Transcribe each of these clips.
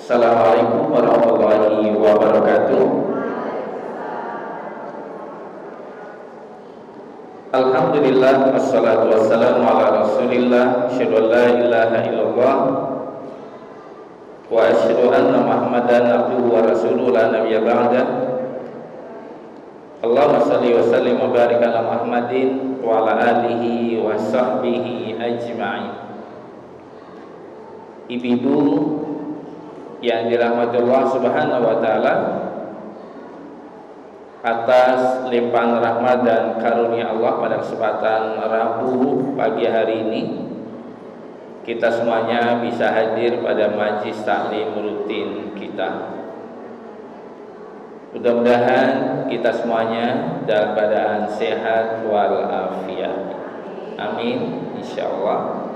Assalamualaikum warahmatullahi wabarakatuh. Alhamdulillah, wassalatu wassalamu ala rasulillah, asyhadu an la ilaha illallah wa asyhadu anna muhammadan abduhu wa rasuluhu la nabiyya ba'dah. Allahumma salli wa sallim wa barik ala Muhammadin wa ala alihi wa sahbihi ajma'in. Ibu-ibu yang dirahmati Allah Subhanahu wa taala, atas limpahan rahmat dan karunia Allah pada kesempatan Rabu pagi hari ini, kita semuanya bisa hadir pada majlis taklim rutin kita. Mudah-mudahan kita semuanya dalam keadaan sehat walafiat. Amin insyaallah.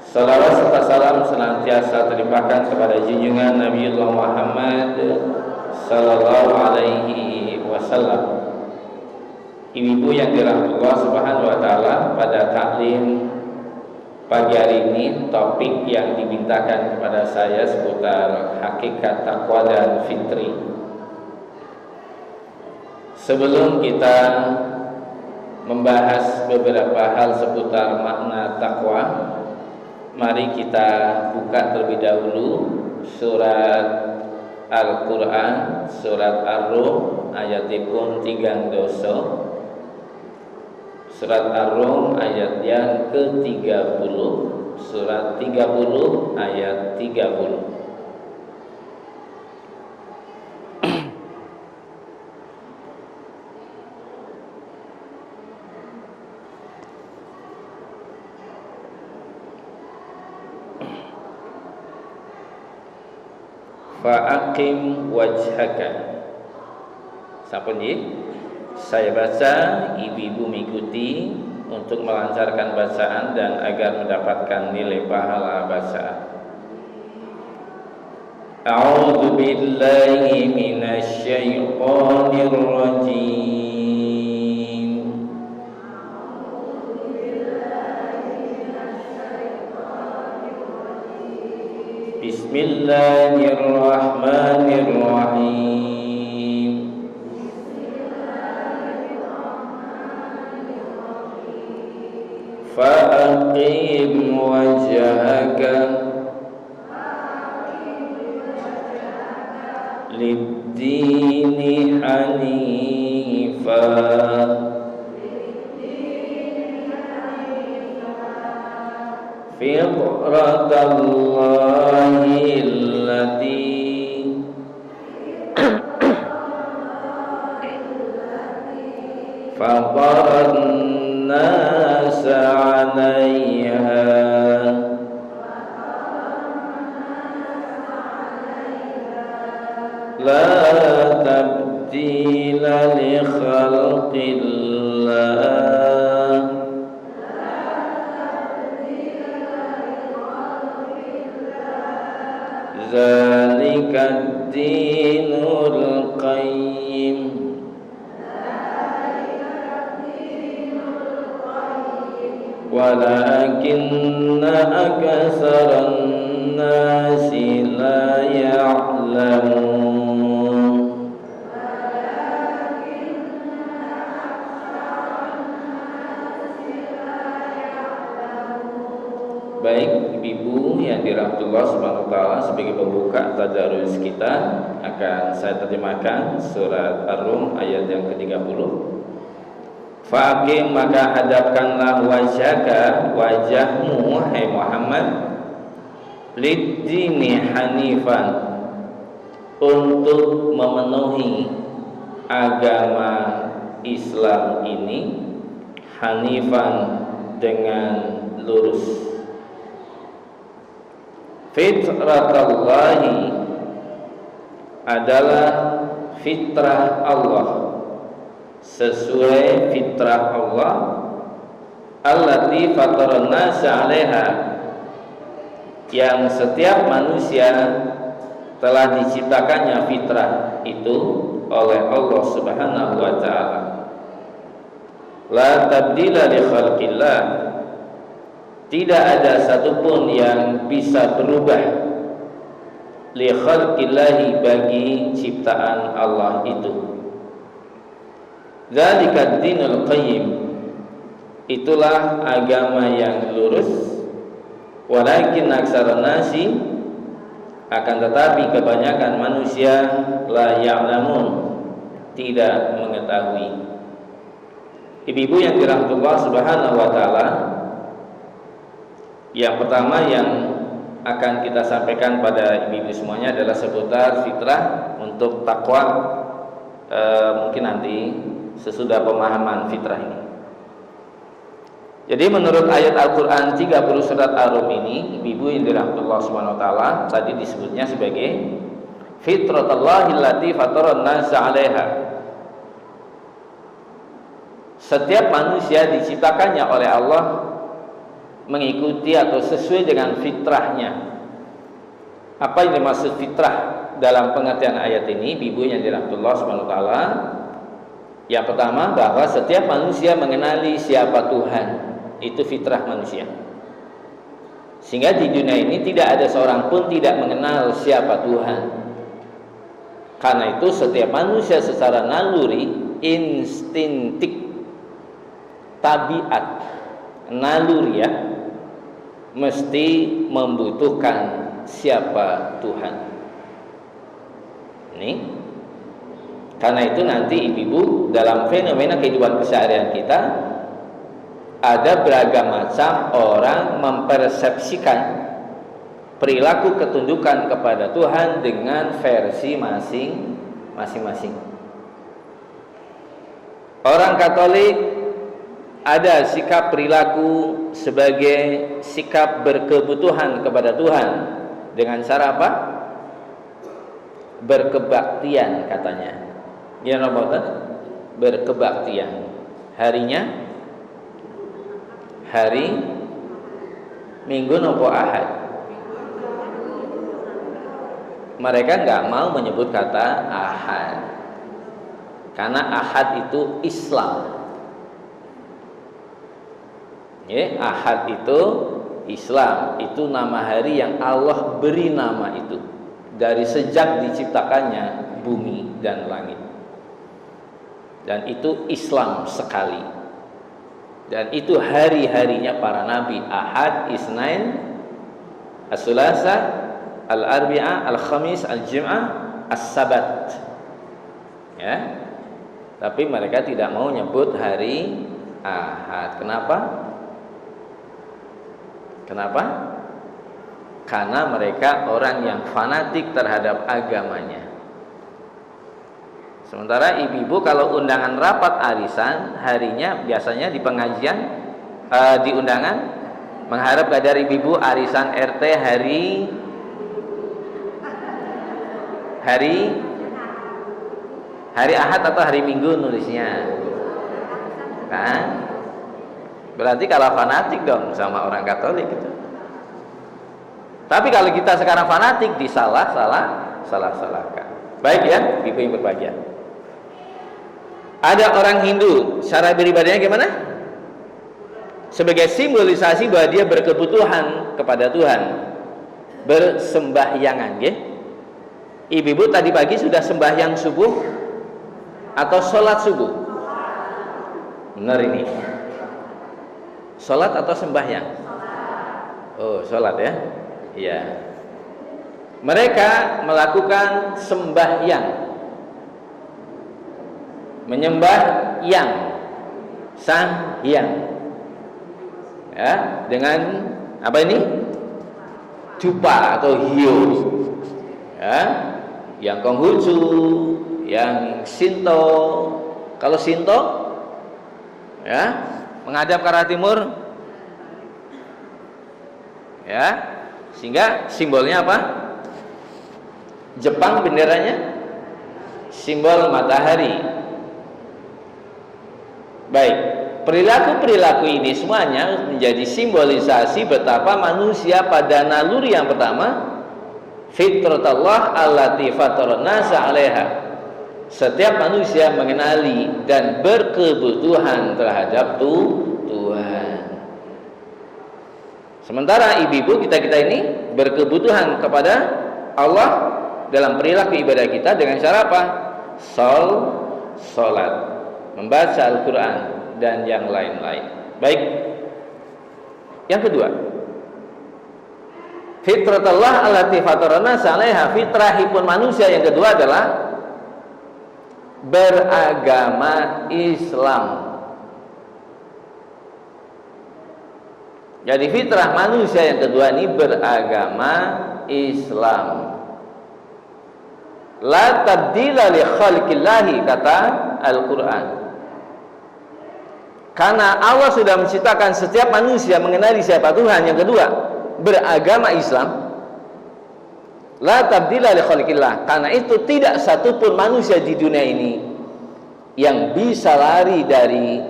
Salawat serta salam senantiasa terlimpahkan kepada junjungan Nabiullah Muhammad sallallahu alaihi wasallam. Ibu yang dirahmati Allah Subhanahu wa taala, pada taklim pagi hari ini topik yang dimintakan kepada saya seputar hakikat takwa dan fitri. Sebelum kita membahas beberapa hal seputar makna takwa, mari kita buka terlebih dahulu surat Al-Quran, surat Ar-Rum ayatipun 3 doso. Surat Ar-Rum ayat yang ke-30, surat 30 ayat 30. Fa'aqim wajhaka. Sampun nggih? Saya baca, ibu-ibu mengikuti untuk melancarkan bacaan dan agar mendapatkan nilai pahala bacaan. A'udzu billahi minasy syaithanir rajim. Bismillahirrahmanirrahim. Fa'aqim wajhaka lid-dini hanifa fitratallahi allati fataran nas 'alaiha la tabdila li khalqillah zalika ad-dinul qayyim walakinna aksaran nasi la ya'lamun. Baik ibu yang dirahmati Allah Subhanahu wa taala, sebagai pembuka tadarus kita akan saya terjemahkan surat Ar-Rum ayat yang ke-30. Faqim, maka hadapkanlah wajhaka, wajahmu hai Muhammad, lid-dini hanifan, untuk memenuhi agama Islam ini, hanifan dengan lurus. Fitratallahi adalah fitrah Allah, sesuai fitrah Allah, allati fataran nasa 'alaiha, yang setiap manusia telah diciptakannya fitrah itu oleh Allah Subhanahu wa taala. La tabdila li khalqillah, tidak ada satupun yang bisa berubah li khalqillahi, bagi ciptaan Allah itu. Dzalika dinul qayyim, itulah agama yang lurus. Walakin aksarun nasi, akan tetapi kebanyakan manusia, la ya'lamun, tidak mengetahui. Ibu-ibu yang dirahmati Allah Subhanahu wa taala, yang pertama yang akan kita sampaikan pada ibu-ibu semuanya adalah seputar fitrah untuk takwa. Mungkin nanti sesudah pemahaman fitrah ini. Jadi menurut ayat Al-Quran 30 surat Ar-Rum ini, ibu-ibu yang dirahmati Allah Subhanahu wa taala, tadi disebutnya sebagai fitratallahi allati fataran nasa 'alaiha. Setiap manusia diciptakannya oleh Allah mengikuti atau sesuai dengan fitrahnya. Apa yang dimaksud fitrah dalam pengertian ayat ini, ibu yang dirahmati Allah Subhanahu wa taala? Yang pertama, bahwa setiap manusia mengenali siapa Tuhan. Itu fitrah manusia. Sehingga di dunia ini tidak ada seorang pun tidak mengenal siapa Tuhan. Karena itu setiap manusia secara naluri, instintik, tabiat, naluri ya, mesti membutuhkan siapa Tuhan. Ini karena itu nanti ibu-ibu dalam fenomena kehidupan keseharian kita ada beragam macam orang mempersepsikan perilaku ketundukan kepada Tuhan dengan versi masing-masing. Orang Katolik ada sikap perilaku sebagai sikap berkebutuhan kepada Tuhan dengan cara apa? Berkebaktian katanya. Ya, berkebaktian. Harinya hari Minggu nopo Ahad. Mereka nggak mau menyebut kata Ahad karena Ahad itu Islam. Ya, Ahad itu Islam, itu nama hari yang Allah beri nama itu dari sejak diciptakannya bumi dan langit. Dan itu Islam sekali. Dan itu hari-harinya para nabi, Ahad, Isnain, As-Sulasa, Al-Arbi'a, Al-Khamis, Al-Jum'ah, As-Sabat. Ya. Tapi mereka tidak mau nyebut hari Ahad. Kenapa? Karena mereka orang yang fanatik terhadap agamanya. Sementara ibu-ibu kalau undangan rapat arisan, harinya biasanya di pengajian, di undangan mengharap dari ibu-ibu arisan RT hari Ahad atau hari Minggu nulisnya. Kan? Berarti kalau fanatik dong sama orang Katolik gitu. Tapi kalau kita sekarang fanatik disalah-salahkan. Baik ya, ibu yang berbahagia. Ada orang Hindu, cara beribadahnya gimana? Sebagai simbolisasi bahwa dia berkebutuhan kepada Tuhan, bersembahyangan, ya. Ibu-ibu tadi pagi sudah sembahyang subuh atau sholat subuh? Benar ini. Sholat atau sembahyang? Oh, sholat ya. Iya. Mereka melakukan sembahyang, menyembah yang sang hyang, ya, dengan apa ini? Dupa atau hiu, ya, yang Konghucu, yang Shinto. Kalau Shinto, ya, menghadap ke arah timur, ya, sehingga simbolnya apa? Jepang benderanya simbol matahari. Baik, perilaku-perilaku ini semuanya menjadi simbolisasi betapa manusia pada naluri yang pertama, fitratullah allati fataran nasa 'alaiha. Setiap manusia mengenali dan berkebutuhan terhadap Tuhan. Sementara ibu-ibu kita ini berkebutuhan kepada Allah dalam perilaku ibadah kita dengan cara apa? Salat, membaca Al-Quran dan yang lain-lain. Baik. Yang kedua, fitratullah allati fatarana 'alaiha, fitrahipun manusia yang kedua adalah beragama Islam. Jadi fitrah manusia yang kedua ini beragama Islam. La tabdila li khalqillahi, kata Al-Quran. Karena Allah sudah menciptakan setiap manusia mengenali siapa Tuhan. Yang kedua, beragama Islam. La tabdila li khalqillah. Karena itu tidak satupun manusia di dunia ini yang bisa lari dari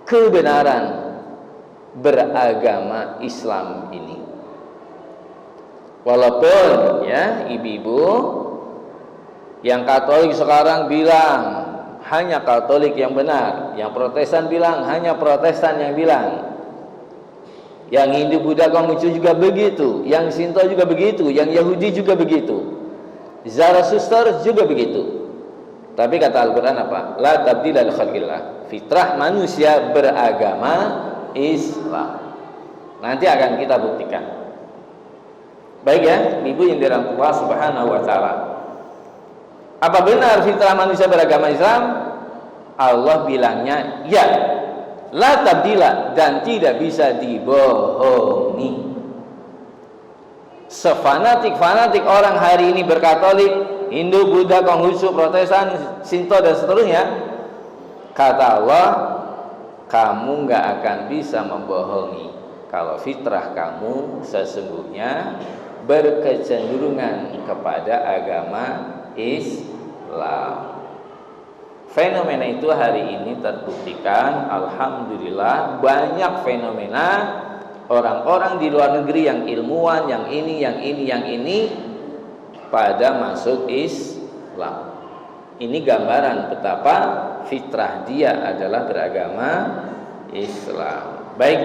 kebenaran beragama Islam ini. Walaupun ya ibu-ibu yang Katolik sekarang bilang hanya Katolik yang benar, yang Protestan bilang hanya Protestan yang bilang, yang Hindu, Buddha, Konghucu juga begitu, yang Shinto juga begitu, yang Yahudi juga begitu, Zarathustra juga begitu. Tapi kata Al-Quran apa? La tabdila li khalqillah. Fitrah manusia beragama Islam. Nanti akan kita buktikan. Baik ya, ibu yang dirahmati Allah Subhanahu wa taala. Apa benar fitrah manusia beragama Islam? Allah bilangnya ya, la tabdila, dan tidak bisa dibohongi. Sefanatik-fanatik orang hari ini berkatolik, Hindu, Buddha, Konghucu, Protestan, Shinto dan seterusnya, kata Allah, kamu gak akan bisa membohongi kalau fitrah kamu sesungguhnya berkecenderungan kepada agama Islam. Fenomena itu hari ini terbuktikan, alhamdulillah, banyak fenomena orang-orang di luar negeri yang ilmuwan, yang ini pada masuk Islam. Ini gambaran betapa fitrah dia adalah beragama Islam. Baik,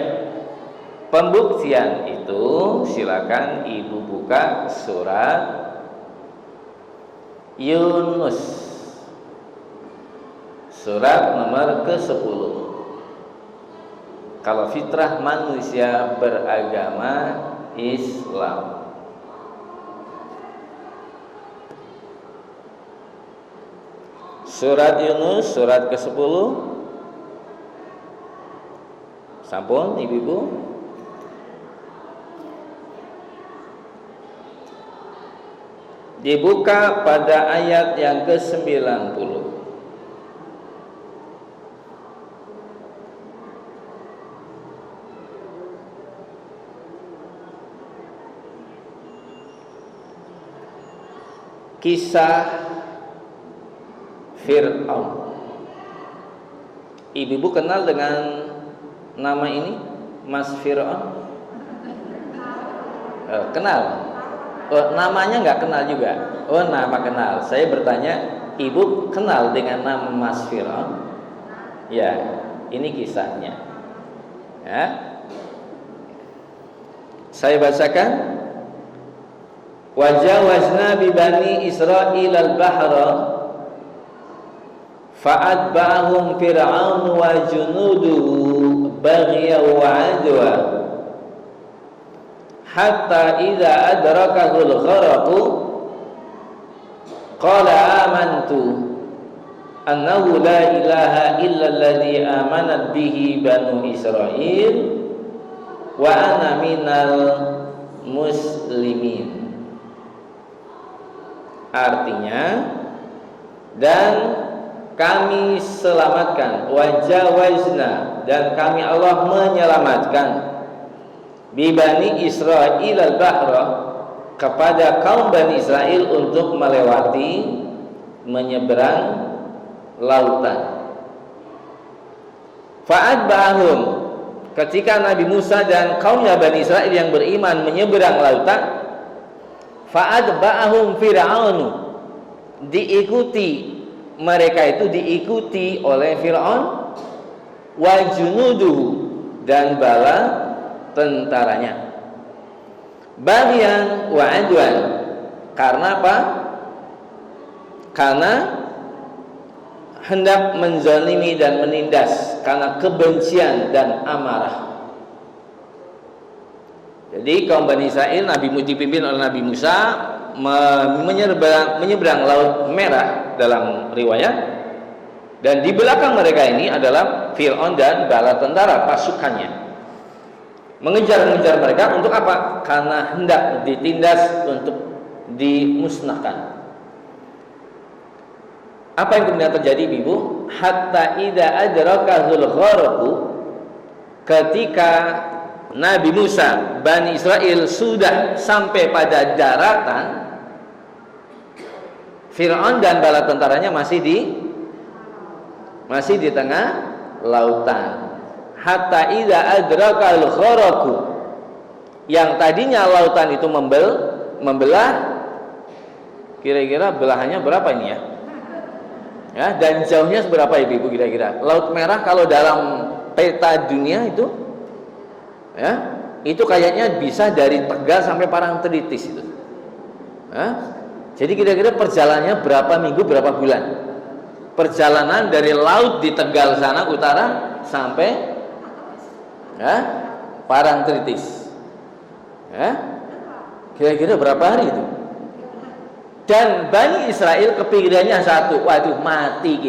pembuktian itu silakan ibu buka surat Yunus, surat nomor ke-10. Kalau fitrah manusia beragama Islam. Surat Yunus, surat ke-10. Sampun ibu-ibu. Dibuka pada ayat yang ke-90. Kisah Fir'aun. Ibu-ibu kenal dengan nama ini, Mas Fir'aun? Kenal? Namanya nggak kenal juga? Oh, nama kenal. Saya bertanya, ibu kenal dengan nama Mas Fir'aun? Ya, ini kisahnya. Ya. Saya bacakan. Wajawazna bi bani Israil al-bahra fa'atba'ahum fir'aun wa junuduhu baghyan wa 'adwa hatta idza adrakahu al-gharaqu qala amantu annahu la ilaha illa alladhi amanat bihi banu Israil wa ana minal muslimin. Artinya, dan kami selamatkan, wajawazna, dan kami Allah menyelamatkan, bibani Israil al-bahra, kepada kaum Bani Israel untuk melewati, menyeberang lautan. Fa'atba'ahum, ketika Nabi Musa dan kaumnya Bani Israel yang beriman menyeberang lautan, fa'atba'ahum Fir'aun, diikuti, mereka itu diikuti oleh Fir'aun, wa junuduhu, dan bala tentaranya, baghyan wa 'adwan, Karena apa? Karena hendak menzalimi dan menindas, karena kebencian dan amarah. Jadi kaum Bani Israil, dipimpin oleh Nabi Musa menyeberang Laut Merah dalam riwayat, dan di belakang mereka ini adalah Fir'aun dan bala tentara pasukannya mengejar mereka untuk apa? Karena hendak ditindas, untuk dimusnahkan. Apa yang kemudian terjadi, Ibu? Hatta idza adrakahul gharaqu, ketika Nabi Musa, Bani Israel sudah sampai pada daratan, Fir'aun dan bala tentaranya masih di tengah lautan. Hatta idza adrakal gharaqu, yang tadinya lautan itu membelah, kira-kira belahannya berapa ini ya? Ya, dan jauhnya seberapa ya Ibu kira-kira? Laut Merah kalau dalam peta dunia itu, ya, itu kayaknya bisa dari Tegal sampai Parangtritis itu. Ya, jadi kira-kira perjalanannya berapa minggu, berapa bulan? Perjalanan dari laut di Tegal sana utara sampai Parangtritis. Ya, kira-kira berapa hari itu? Dan Bani Israel kepikirannya satu, waduh mati.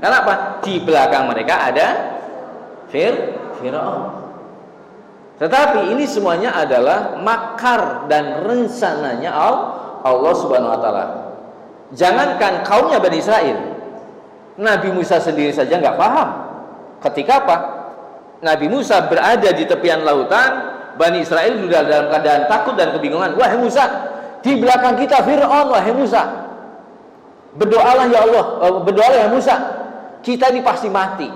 Kenapa? Di belakang mereka ada Fir'aun. Tetapi ini semuanya adalah makar dan rencananya Allah Subhanahu wa taala. Jangankan kaumnya Bani Israel, Nabi Musa sendiri saja nggak paham. Ketika apa? Nabi Musa berada di tepian lautan, Bani Israel sudah dalam keadaan takut dan kebingungan. Wahai Musa, di belakang kita Fir'aun, wahai Musa. Berdoalah ya Allah, berdoalah ya Musa. Kita ini pasti mati.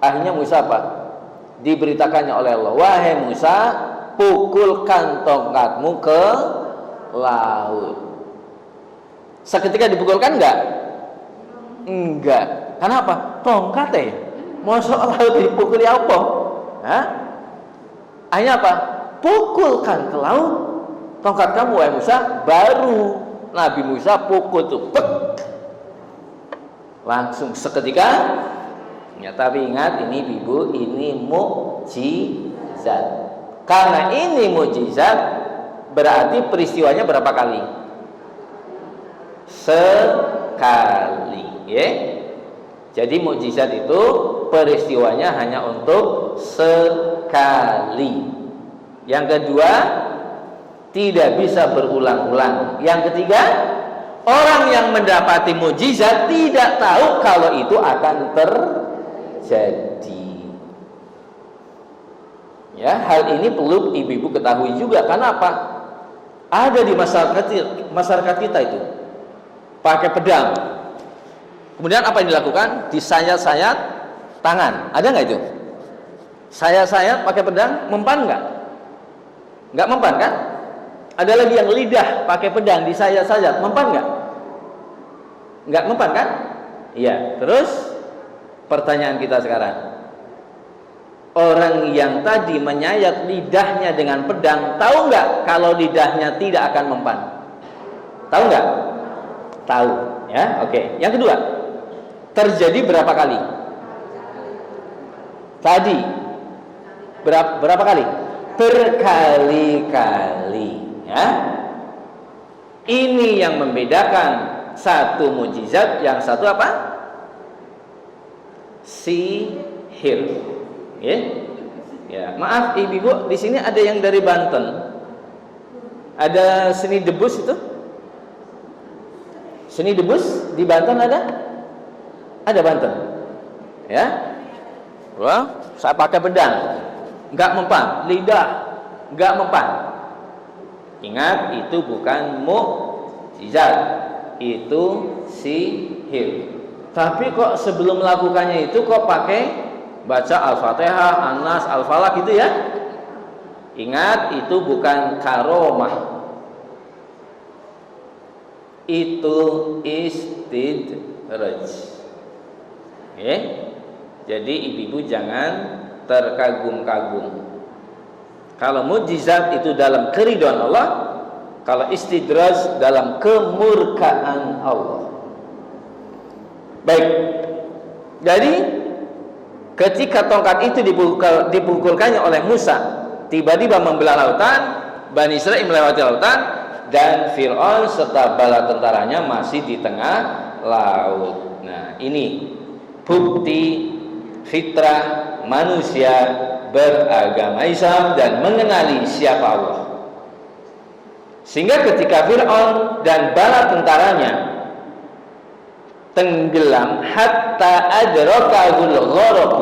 Akhirnya Musa apa? Diberitakannya oleh Allah, wahai Musa, pukulkan tongkatmu ke laut. Seketika dipukulkan enggak. Kenapa? Tongkat ya. Masa laut dipukuli apa? Hah? Akhirnya apa? Pukulkan ke laut tongkat kamu, wahai Musa. Baru Nabi Musa pukul tuh, langsung seketika. Ya, tapi ingat ini Ibu, ini mukjizat. Karena ini mukjizat, berarti peristiwanya berapa kali? Sekali, ya. Jadi mukjizat itu peristiwanya hanya untuk sekali. Yang kedua, tidak bisa berulang-ulang. Yang ketiga, orang yang mendapati mukjizat tidak tahu kalau itu akan terjadi. Ya, hal ini perlu ibu-ibu ketahui juga. Karena apa? Ada di masyarakat kita itu pakai pedang. Kemudian apa yang dilakukan? Disayat-sayat tangan. Ada nggak itu? Sayat-sayat pakai pedang, mempan nggak? Nggak mempan kan? Ada lagi yang lidah pakai pedang disayat-sayat, mempan nggak? Nggak mempan kan? Iya. Terus pertanyaan kita sekarang, orang yang tadi menyayat lidahnya dengan pedang, tahu nggak kalau lidahnya tidak akan mempan? Tahu nggak? Tahu. Ya, oke. Yang kedua, terjadi berapa kali? Tadi berapa kali? Berkali-kali. Ya. Ini yang membedakan satu mukjizat, yang satu apa? Sihir. Ya. Ya, maaf ibu-ibu, di sini ada yang dari Banten. Ada seni debus itu? Seni debus di Banten ada? Ada Banten. Ya. Wah, saya pakai pedang, enggak mempan, lidah enggak mempan. Ingat, itu bukan mukjizat, itu sihir. Tapi kok sebelum melakukannya itu kok pakai baca Al-Fatihah, An-Nas, Al-Falaq gitu ya? Ingat, itu bukan karomah, itu istidraj. Oke? Jadi ibu-ibu jangan terkagum-kagum. Kalau mukjizat itu dalam keridhaan Allah, Kalau istidraj dalam kemurkaan Allah. Baik. Jadi ketika tongkat itu dipukulkannya oleh Musa, tiba-tiba membelah lautan, Bani Israil melewati lautan, dan Fir'aun serta bala tentaranya masih di tengah laut. Nah, ini bukti fitrah manusia beragama Islam dan mengenali siapa Allah. Sehingga ketika Fir'aun dan bala tentaranya tenggelam, hatta adrakahul gharq,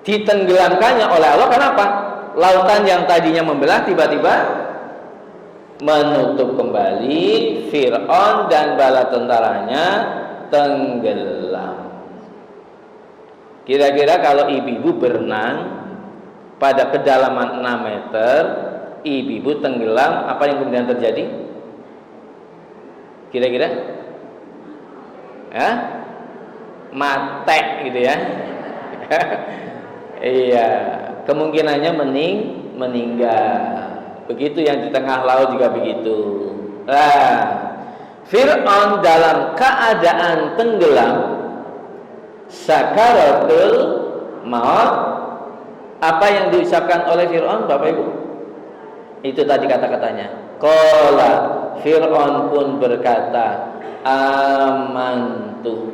ditenggelamkannya oleh Allah. Kenapa? Lautan yang tadinya membelah tiba-tiba menutup kembali, Fir'aun dan bala tentaranya tenggelam. Kira-kira kalau ibu-ibu berenang pada kedalaman 6 meter, ibu-ibu tenggelam, apa yang kemudian terjadi? Kira-kira? Ya? Mate gitu ya. Iya, kemungkinannya meninggal. Begitu yang di tengah laut juga begitu. Nah, Fir'aun dalam keadaan tenggelam, sakaratul maut. Apa yang diucapkan oleh Fir'aun, Bapak Ibu? Itu tadi kata-katanya. Qala, Fir'aun pun berkata, amantu,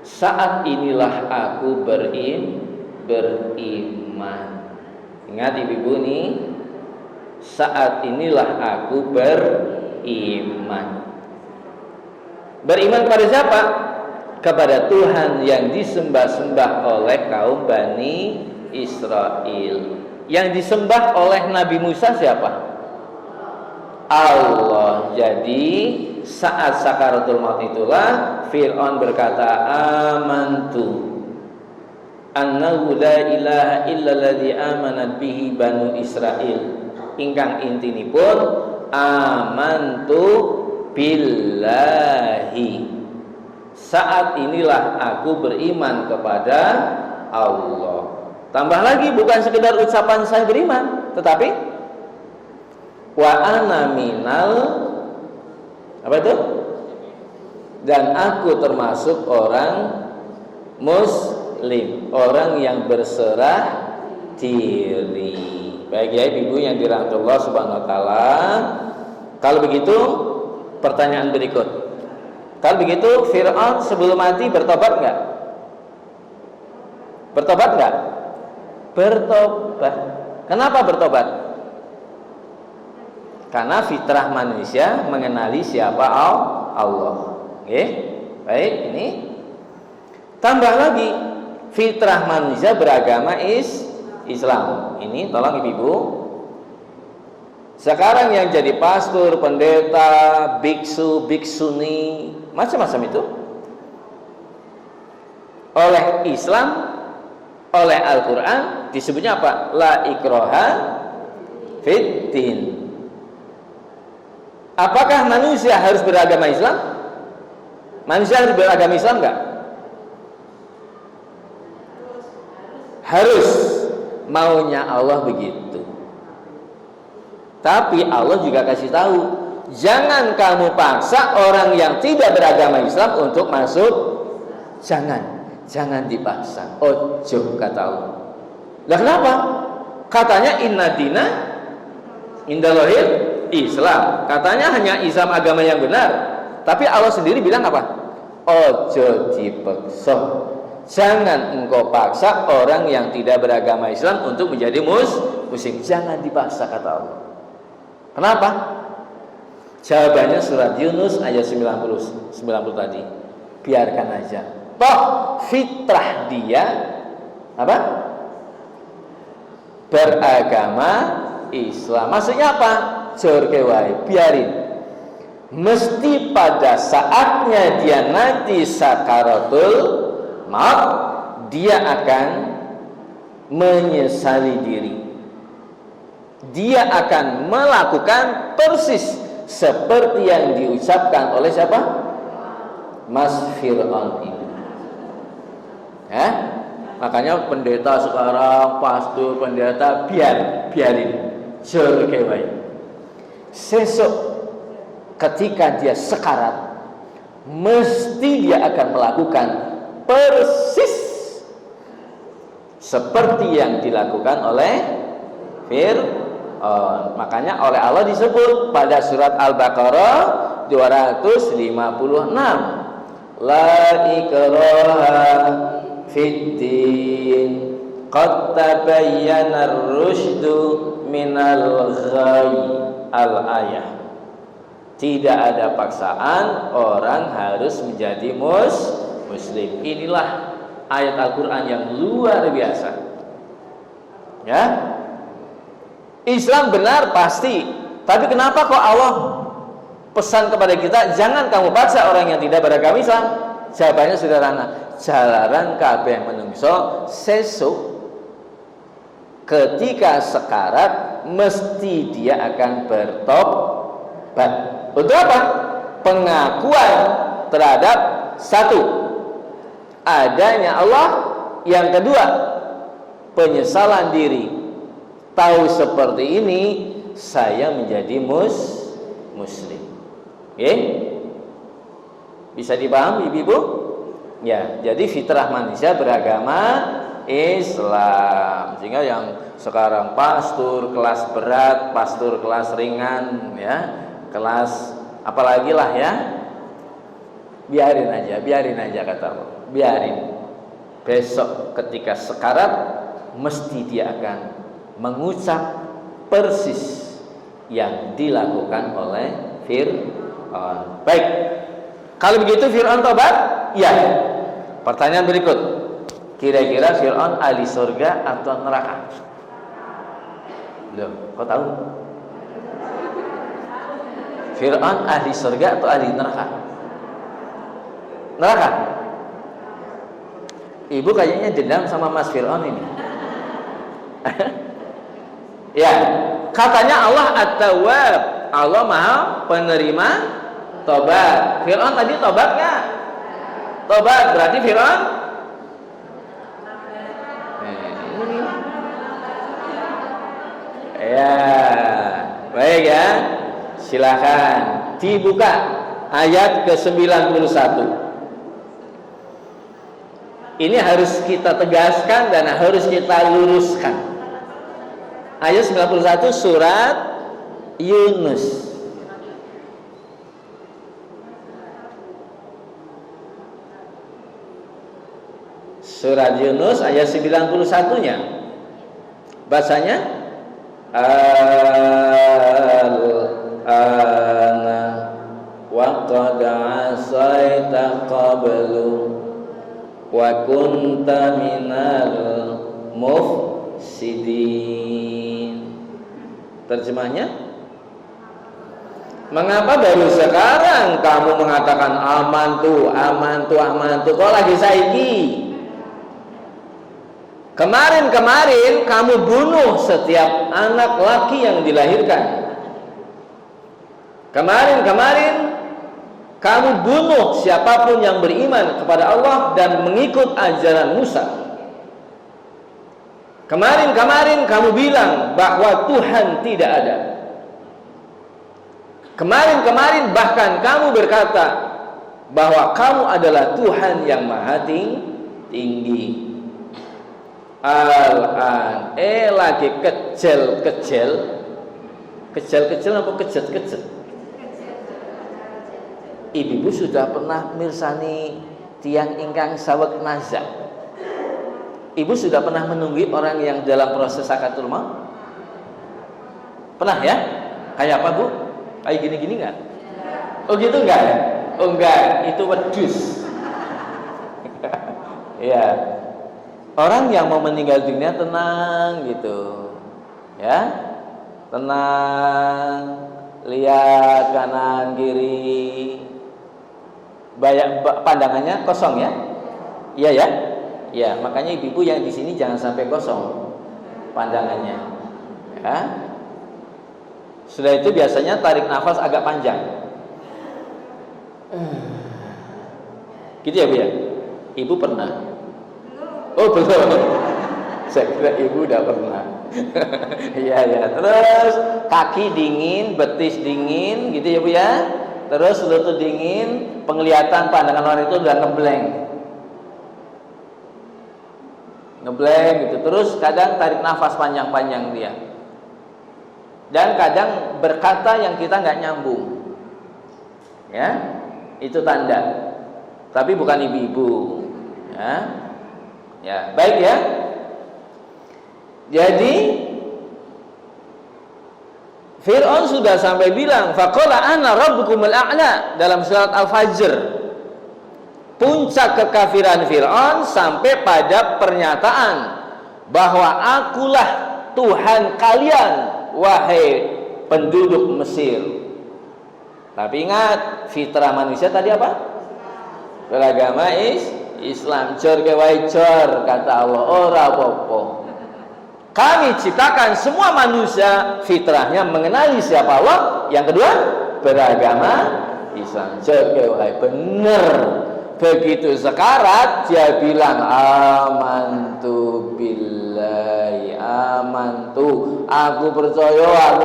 saat inilah aku beriman. Ingat ibu-ibu nih, saat inilah aku beriman. Beriman kepada siapa? Kepada Tuhan yang disembah-sembah oleh kaum Bani Israel. Yang disembah oleh Nabi Musa siapa? Allah. Jadi saat sakaratul maut itulah Fir'aun berkata, amantu annahu la ilaha illalladzi amanat bihi banu Israil. Ingkang intinipun amantu billahi, saat inilah aku beriman kepada Allah. Tambah lagi, bukan sekedar ucapan saya beriman, tetapi wa ana minal apa itu? Dan aku termasuk orang muslim, orang yang berserah diri. Baik ya ibu yang dirahmati Allah Subhanahu wa taala. Kalau begitu, pertanyaan berikut. Kalau begitu, Fir'aun sebelum mati bertobat enggak? Bertobat enggak? Bertobat. Kenapa bertobat? Karena fitrah manusia mengenali siapa Allah. Oke? Baik, ini. Tambah lagi, fitrah manusia beragama Islam. Ini tolong ibu-ibu. Sekarang yang jadi pastor, pendeta, biksu, biksuni, macam-macam itu oleh Islam, oleh Al-Quran disebutnya apa? La ikraha fiddin. Apakah manusia harus beragama Islam? Manusia harus beragama Islam enggak? Harus. Maunya Allah begitu. Tapi Allah juga kasih tahu, jangan kamu paksa orang yang tidak beragama Islam untuk masuk. Jangan dipaksa. Ojo, kata Allah. Lah kenapa? Katanya inna dina indallahil Islam. Katanya hanya Islam agama yang benar. Tapi Allah sendiri bilang apa? Ojo dipaksa. Jangan engkau paksa orang yang tidak beragama Islam untuk menjadi muslim. Jangan dipaksa, kata Allah. Kenapa? Jawabannya surat Yunus ayat 90 tadi. Biarkan aja. Toh fitrah dia apa? Beragama Islam. Maksudnya apa? Jorkewai, biarin. Mesti pada saatnya dia nanti sakaratul maut, dia akan menyesali diri. Dia akan melakukan persis seperti yang diucapkan oleh siapa? Mas Fir'aun ini. Ya? Makanya pendeta sekarang, pastor, pendeta biarin, jorkewai. sesok ketika dia sekarat, mesti dia akan melakukan persis seperti yang dilakukan oleh Fir'aun. Makanya oleh Allah disebut pada surat Al-Baqarah 256, la ikraha fid din qad tabayyana ar-rusydu minal ghayy. Al-ayah. Tidak ada paksaan, orang harus menjadi muslim. Inilah ayat Al-Quran yang luar biasa. Ya, Islam benar pasti. Tapi kenapa kok Allah pesan kepada kita jangan kamu paksa orang yang tidak beragama Islam? Jawabannya sederhana. Jalaran kabeh menungso sesuk ketika sekarat mesti dia akan bertobat. Untuk apa? Pengakuan terhadap satu, adanya Allah. Yang kedua, penyesalan diri. Tahu seperti ini, saya menjadi muslim. Oke? Bisa dipahami Ibu? Ya, jadi fitrah manusia beragama Islam. Sehingga yang sekarang pastur kelas berat, pastur kelas ringan, ya, kelas apalagi lah ya, biarin aja kata Allah, biarin. Besok ketika sekarat mesti dia akan mengucap persis yang dilakukan oleh Fir'aun. Baik, kalau begitu Fir'aun tobat? Ya. Pertanyaan berikut, kira-kira Fir'aun ahli surga atau neraka? Loh, kok tahu? Fir'aun ahli surga atau ahli neraka? Neraka. Ibu kayaknya dendam sama Mas Fir'aun ini. Ya, katanya Allah At-Tawwab, Allah Maha penerima tobat. Fir'aun tadi tobat nggak? Tobat, berarti Fir'aun ya, baik ya. Silakan dibuka ayat ke-91. Ini harus kita tegaskan dan harus kita luruskan. Ayat 91 surat Yunus. Surat Yunus ayat 91-nya. Bahasanya al-ana wa qad asaita qablu wa kunta minal mufsidin. Terjemahnya, mengapa baru sekarang kamu mengatakan amantu kok lagi saiki? Kemarin kamu bunuh setiap anak laki yang dilahirkan. Kemarin kamu bunuh siapapun yang beriman kepada Allah dan mengikut ajaran Musa. Kemarin kamu bilang bahwa Tuhan tidak ada. Kemarin bahkan kamu berkata bahwa kamu adalah Tuhan yang maha tinggi. Al-an lagi kecil apa kejet. Ibu sudah pernah mirsani tiang ingkang saweg nazak. Ibu sudah pernah menunggu orang yang dalam proses akatul maut? Pernah ya? Kayak apa Bu? Kayak gini-gini nggak? Oh gitu nggak? Oh enggak, itu wedus. Ya. Orang yang mau meninggal dunia tenang gitu, ya, tenang, lihat kanan kiri, banyak pandangannya kosong ya, iya ya, ya makanya ibu-ibu yang di sini jangan sampai kosong pandangannya, ya. Sudah itu biasanya tarik nafas agak panjang, gitu ya Bu ya, Ibu pernah? Oh belum. Saya kira Ibu udah pernah. Iya ya. Terus kaki dingin, betis dingin, gitu ya Bu ya. Terus lutut dingin, penglihatan pandangan orang itu udah ngeblank gitu. Terus kadang tarik nafas panjang-panjang dia. Dan kadang berkata yang kita nggak nyambung. Ya, itu tanda. Tapi bukan ibu-ibu. Ya, ya baik ya. Jadi Fir'aun sudah sampai bilang, faqala ana rabbukumul a'la dalam surat Al-Fajr. Puncak kekafiran Fir'aun sampai pada pernyataan bahwa akulah Tuhan kalian, wahai penduduk Mesir. Tapi ingat, fitrah manusia tadi apa? Beragama Islam. Jor ke wajor, kata Allah, ora apa-apa. Kami ciptakan semua manusia fitrahnya mengenali siapa Allah. Yang kedua, beragama Islam. Jor ke wajor, bener. Begitu sekarat dia bilang amantu billahi, amantu, aku percaya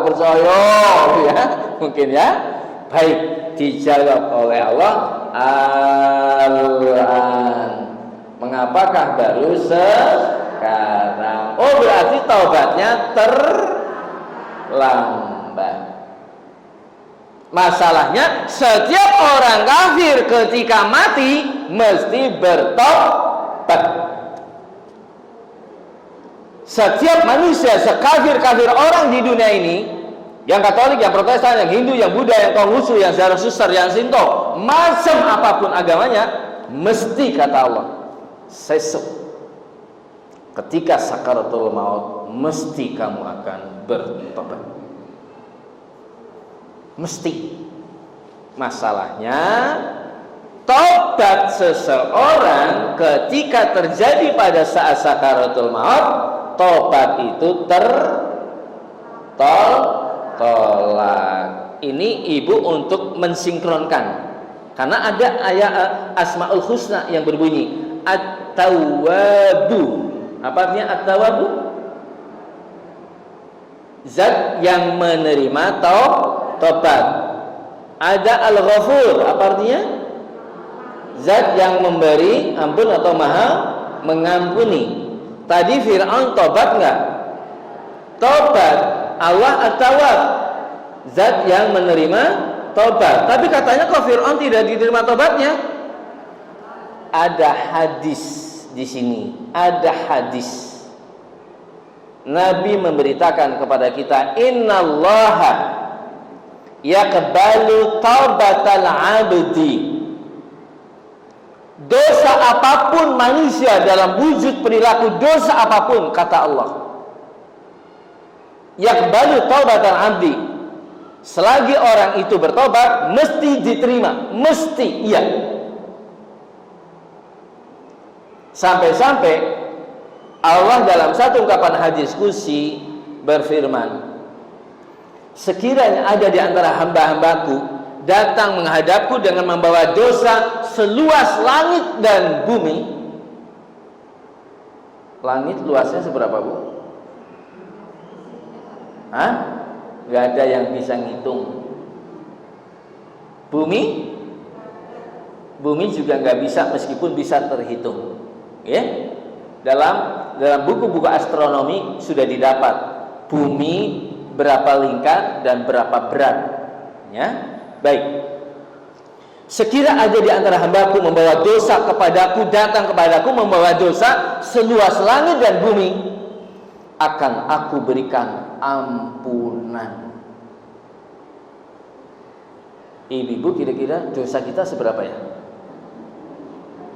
ya, mungkin ya. Baik, dijawab oleh Allah, al-an. Mengapakah baru sekarang? Oh, berarti taubatnya terlambat. Masalahnya setiap orang kafir ketika mati mesti bertobat. Setiap manusia sekafir-kafir orang di dunia ini, yang Katolik, yang Protestan, yang Hindu, yang Buddha, yang Konghucu, yang Zarathustra, yang Shinto, macam apapun agamanya, mesti kata Allah, sesuk ketika sakaratul maut mesti kamu akan bertobat. Mesti. Masalahnya tobat seseorang ketika terjadi pada saat sakaratul maut, tobat itu tolak. Ini ibu untuk mensinkronkan, karena ada ayat Asmaul Husna yang berbunyi At-Tawwabu. Apa artinya At-Tawwabu? Zat yang menerima tobat. Ada Al-Ghafur, apa artinya? Zat yang memberi ampun atau maha mengampuni. Tadi Fir'aun tobat enggak? Tobat. Allah At-Tawwab, zat yang menerima tobat. Tapi katanya kok Fir'aun tidak diterima tobatnya? Ada hadis di sini. Ada hadis. Nabi memberitakan kepada kita, innallaha yaqbalu taubatal abdi. Dosa apapun manusia dalam wujud perilaku dosa apapun, kata Allah, yaqbalu taubatal abdi, selagi orang itu bertobat mesti diterima, mesti iya. Sampai-sampai Allah dalam satu ungkapan hadis qudsi berfirman, sekiranya ada di antara hamba-hambaku datang menghadapku dengan membawa dosa seluas langit dan bumi. Langit luasnya seberapa, Bu? Hah? Gak ada yang bisa ngitung. Bumi juga gak bisa, meskipun bisa terhitung. Ya? Dalam buku-buku astronomi sudah didapat bumi berapa lingkar dan berapa berat. Ya, baik. Sekira ada di antara hambaku membawa dosa kepadaku, datang kepadaku membawa dosa seluas langit dan bumi, akan aku berikan ampunan. Ibu kira-kira dosa kita seberapa ya?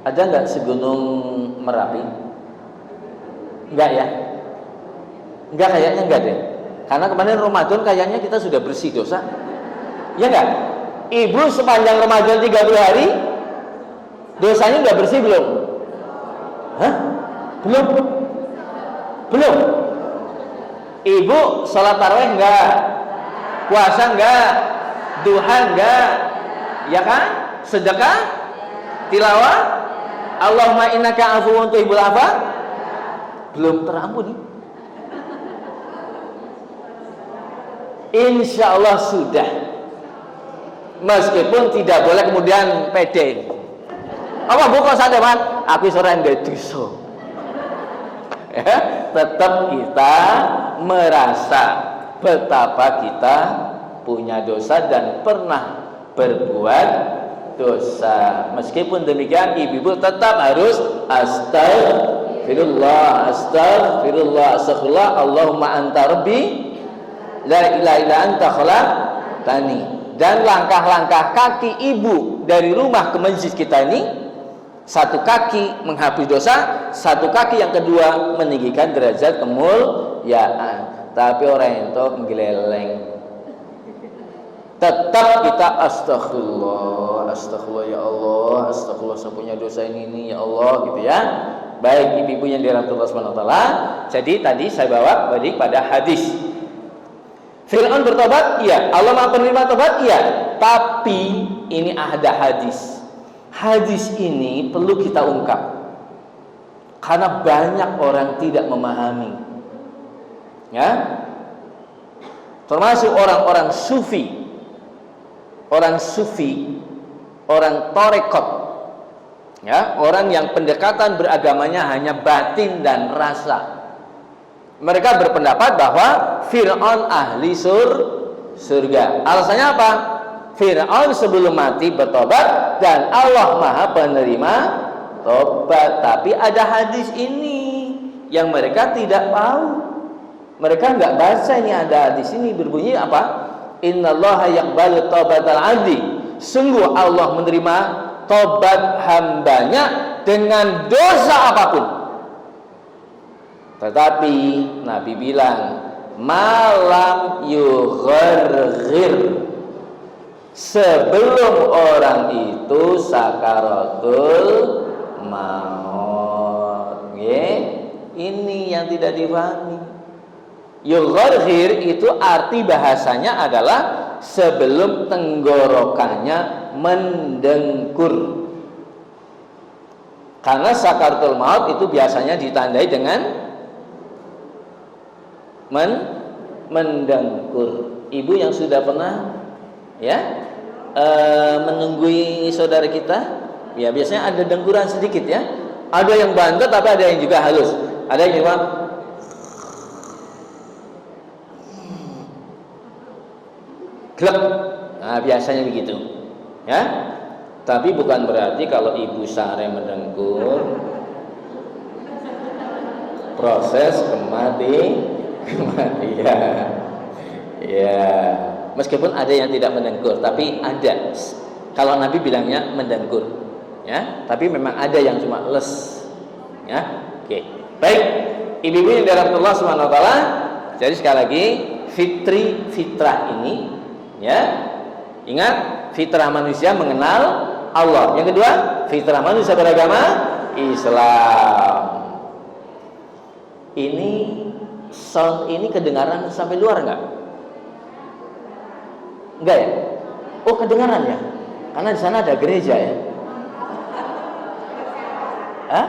Ada nggak segunung Merapi? Enggak ya? Enggak, kayaknya enggak deh. Karena kemarin Ramadan kayaknya kita sudah bersih dosa. Ya enggak? Ibu sepanjang Ramadan 30 hari dosanya enggak bersih belum? Hah? Belum. Ibu sholat tarawih enggak? Puasa enggak? Duha enggak? Ya kan? Sedekah? Tilawah? Allahumma innaka afuwun tuhibbul afwa? Belum terampuni. insya Allah sudah. Meskipun tidak boleh kemudian pede. Apa bukan sadar man? Aku seorang dosa. Ya, tetap kita merasa betapa kita punya dosa dan pernah berbuat dosa. Meskipun demikian, ibu-ibu tetap harus astagfirullah, astagfirullah, astagfirullah, Allahumma anta rabbi la ilaha illa anta khalaqtani. Dan langkah-langkah kaki ibu dari rumah ke masjid kita ini, satu kaki menghapus dosa, satu kaki yang kedua meninggikan derajat kemuliaan. Tapi orang itu menggeleleng. Tetap kita astagfirullah, astagfirullah ya Allah, astagfirullah saya punya dosa ini ya Allah, gitu ya. Baik ibu-ibu yang dirahmati Allah Subhanahu wa taala. Jadi tadi saya bawa balik pada hadis. Fir'aun bertobat, iya. Allah Maha penerima tobat, iya. Tapi ini ada hadis. Hadis ini perlu kita ungkap. Karena banyak orang tidak memahami. Ya. Termasuk orang-orang sufi. Orang sufi, orang torekot, ya, orang yang pendekatan beragamanya hanya batin dan rasa. Mereka berpendapat bahwa Fir'aun ahli surga. Alasannya apa? Fir'aun sebelum mati bertobat dan Allah Maha penerima tobat. Tapi ada hadis ini yang mereka tidak tahu. Mereka nggak baca ini, ada hadis ini berbunyi apa? Innallaha yaqbalu taubatal 'abdi. Sungguh Allah menerima tobat hambanya dengan dosa apapun. Tetapi Nabi bilang, malam yugharghir, sebelum orang itu sakaratul maut. Ini yang tidak difahami. Yugharghir itu arti bahasanya adalah sebelum tenggorokannya mendengkur. Karena sakaratul maut itu biasanya ditandai dengan mendengkur. Ibu yang sudah pernah ya menunggui saudara kita, ya biasanya ada dengkuran sedikit ya. Ada yang bantet tapi ada yang juga halus. Ada yang juga glek. Nah, biasanya begitu. Ya. Tapi bukan berarti kalau ibu sare mendengkur proses kematian. Ya. Meskipun ada yang tidak mendengkur, tapi ada. Kalau Nabi bilangnya mendengkur. Ya, tapi memang ada yang cuma les. Ya. Oke. Baik. Ibu-ibu yang dirahmati Allah Subhanahu wa taala, jadi sekali lagi fitrah ini ya, ingat fitrah manusia mengenal Allah. Yang kedua, fitrah manusia beragama Islam. Ini sound ini kedengaran sampai luar enggak? Enggak ya? Oh, kedengaran ya? Karena di sana ada gereja ya. Hah?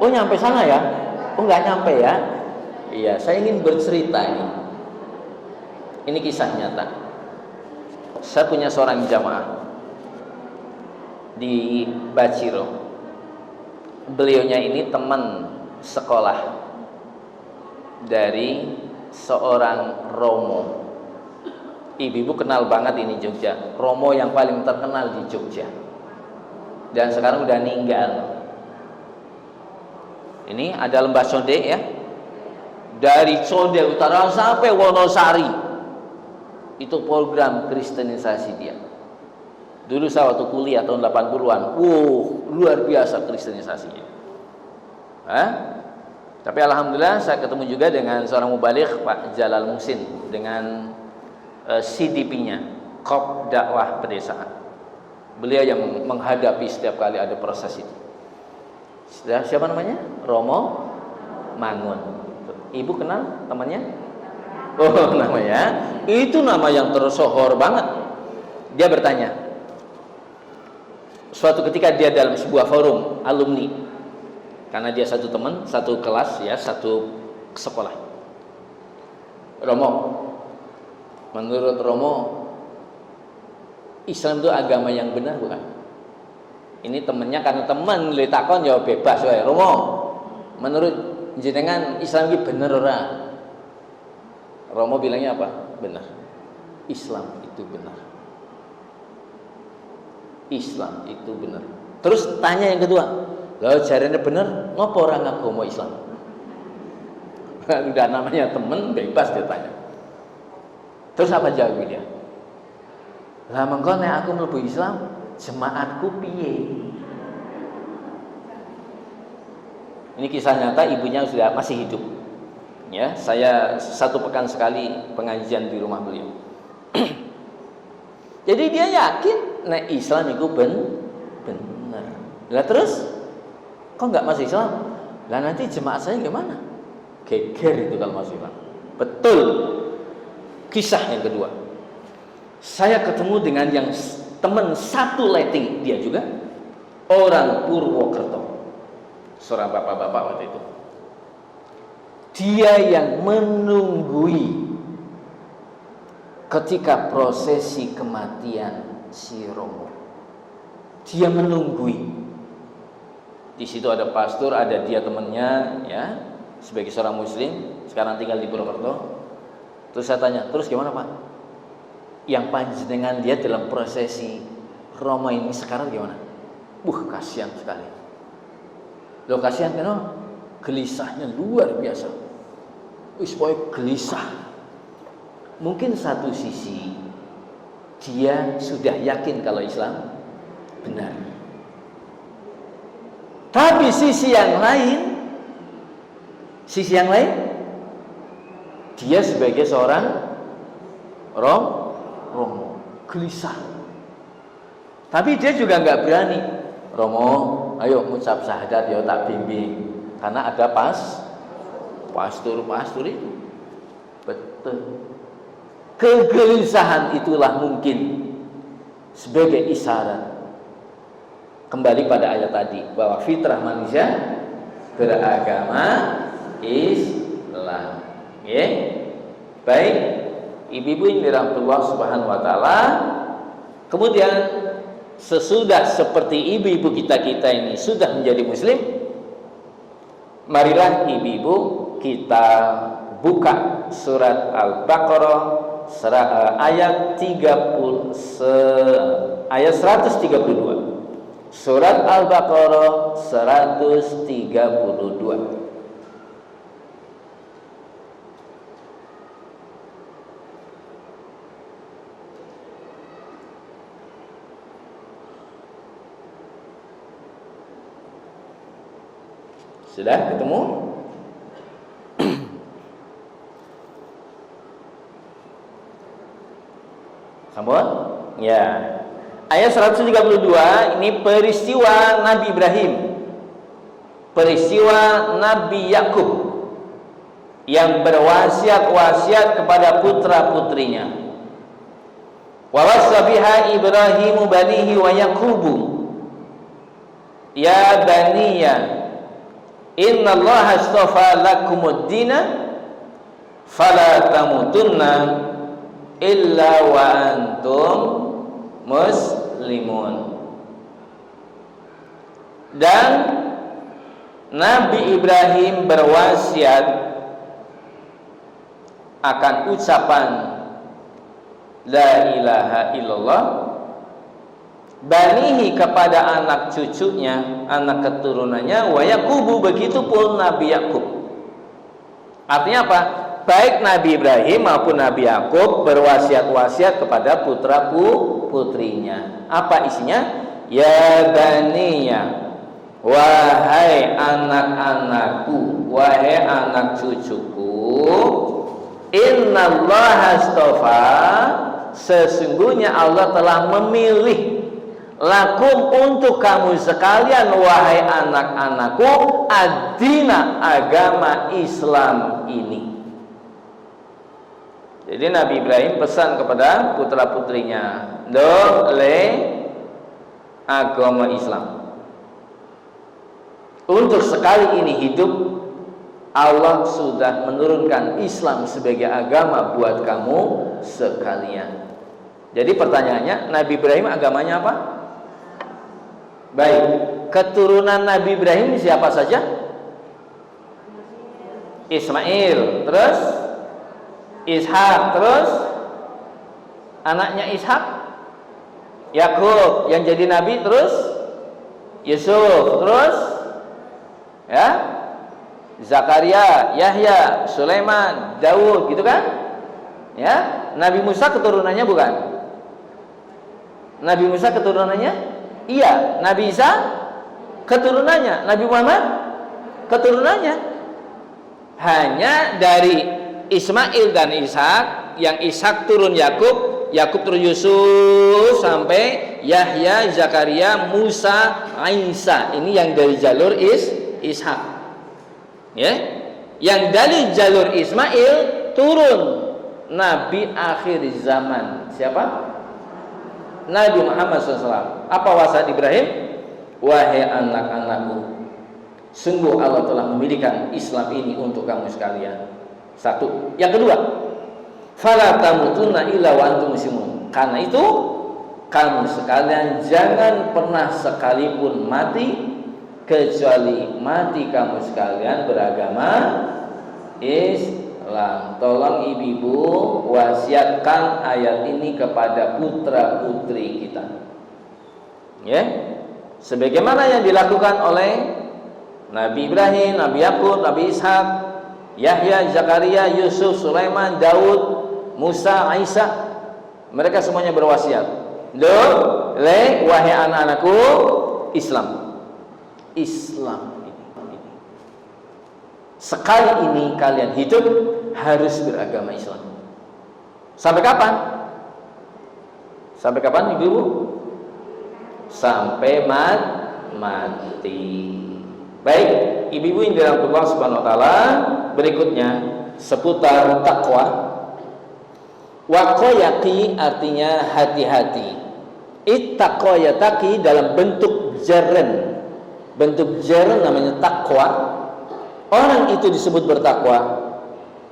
Oh, nyampe sana ya? Oh, enggak nyampe ya? Iya, saya ingin bercerita ini. Ini kisah nyata. Saya punya seorang jamaah di Baciro. Beliaunya ini teman sekolah dari seorang Romo. Ibu-ibu kenal banget ini Jogja. Romo yang paling terkenal di Jogja. Dan sekarang udah meninggal. Ini ada Lembah Conde ya. Dari Conde Utara sampai Wonosari. Itu program kristenisasi dia. Dulu saya waktu kuliah tahun 80-an, luar biasa kristenisasinya. Tapi alhamdulillah saya ketemu juga dengan seorang mubaligh, Pak Jalal Musin, dengan CDP-nya, Kop Dakwah Pedesaan. Beliau yang menghadapi setiap kali ada proses itu. Siapa namanya? Romo Mangun. Ibu kenal temannya? Oh, namanya itu nama yang tersohor banget. Dia bertanya, suatu ketika dia dalam sebuah forum alumni, karena dia satu teman, satu kelas ya, satu sekolah. Romo, Menurut Romo, Islam itu agama yang benar bukan? Ini temennya karena temen litakon ya bebas wae. Romo, menurut jenengan Islam itu bener ora? Romo bilangnya apa? Benar. Islam itu benar. Islam itu benar. Terus tanya yang kedua, lah jarene bener, ngopo orang agama Islam? Udah namanya temen bebas dia tanya. Terus apa jawab dia? Lah mengko nek aku mlebu Islam, jemaatku piye? Ini kisah nyata, ibunya sudah masih hidup. Ya, saya 1 pekan sekali pengajian di rumah beliau. Jadi dia yakin nek Islam itu benar. Lah terus kok nggak masuk Islam? Lah nanti jemaat saya gimana? Geger itu kalau masuk Islam. Betul. Kisah yang kedua. Saya ketemu dengan yang teman satu letting dia juga, orang Purwokerto. Seorang bapak-bapak waktu itu. Dia yang menunggui ketika prosesi kematian si Romo. Dia menunggui. Di situ ada pastor, ada dia temannya, ya, sebagai seorang Muslim, sekarang tinggal di Purwokerto. Terus saya tanya, terus gimana Pak? Yang panjenengan dia dalam prosesi Romo ini sekarang gimana? Kasihan sekali. Loh kasihan kenapa? Gelisahnya luar biasa. Pokoknya gelisah. Mungkin satu sisi dia sudah yakin kalau Islam benar. Tapi sisi yang lain, dia sebagai seorang Romo gelisah. Tapi dia juga nggak berani. Romo, ayo ngucap syahadat ya tak bimbing. Karena ada pastor itu. Betul. Kegelisahan itulah mungkin sebagai isyarat kembali pada ayat tadi bahwa fitrah manusia beragama Islam. Ya. Baik, ibu-ibu yang dirahmati Allah Subhanahu wa taala. Kemudian sesudah seperti ibu-ibu kita ini sudah menjadi muslim, marilah ibu-ibu kita buka surat Al-Baqarah ayat 132. Surat Al-Baqarah 132. Sudah ketemu? Sampun? Ya. Ayat 132 ini peristiwa Nabi Ibrahim. Peristiwa Nabi Yakub yang berwasiat kepada putra-putrinya. Wa wassa biha Ibrahimu banihi wa Yaqubu. Ya baniya Inna Allah astafa lakumud dina fala tamutunna illa wa antum muslimun. Dan Nabi Ibrahim berwasiat akan ucapan la ilaha illallah banihi kepada anak cucunya, anak keturunannya, wa Yaqubu, begitu pun Nabi Yakub. Artinya apa? Baik Nabi Ibrahim maupun Nabi Yakub berwasiat kepada putra-putrinya. Apa isinya? Ya baniya, wahai anak-anakku, wahai anak cucuku, innallaha astafa, sesungguhnya Allah telah memilih lakum untuk kamu sekalian, wahai anak-anakku, ad-dina, agama Islam ini. Jadi Nabi Ibrahim pesan kepada putra-putrinya, le agama Islam. Untuk sekali ini hidup, Allah sudah menurunkan Islam sebagai agama buat kamu sekalian. Jadi pertanyaannya, Nabi Ibrahim agamanya apa? Baik, keturunan Nabi Ibrahim siapa saja? Ismail, terus Ishak, terus anaknya Ishak Yakub yang jadi nabi, terus Yusuf, terus ya Zakaria, Yahya, Sulaiman, Daud, gitu kan? Ya, Nabi Musa keturunannya bukan? Nabi Musa keturunannya? Iya. Nabi Isa keturunannya. Nabi Muhammad keturunannya. Hanya dari Ismail dan Ishak, yang Ishak turun Yakub, Yakub turun Yusuf, sampai Yahya, Zakaria, Musa, Isa. Ini yang dari jalur Ishak. Ya. Yang dari jalur Ismail turun Nabi akhir zaman. Siapa? Nabi Muhammad SAW. Apa wasiat Ibrahim? Wahai anak-anakku, sungguh Allah telah memilihkan Islam ini untuk kamu sekalian. Satu. Yang kedua, fala tamutunna illa wa antum muslimun. Karena itu kamu sekalian jangan pernah sekalipun mati kecuali mati kamu sekalian beragama Islam. Tolong ibu-ibu wasiatkan ayat ini kepada putra-putri kita. Ya. Sebagaimana yang dilakukan oleh Nabi Ibrahim, Nabi Yakub, Nabi Ishak, Yahya, Zakaria, Yusuf, Sulaiman, Daud, Musa, Isa. Mereka semuanya berwasiat. Wahai anak-anakku, Islam. Islam. Sekali ini kalian hidup harus beragama Islam. Sampai kapan? Sampai kapan ibu-ibu? Sampai mati. Baik, ibu-ibu yang dirahmati Allah Subhanahu wa taala, berikutnya seputar takwa. Waqayaqi artinya hati-hati. Ittaqayataki dalam bentuk jaren. Bentuk jaren namanya takwa. Orang itu disebut bertakwa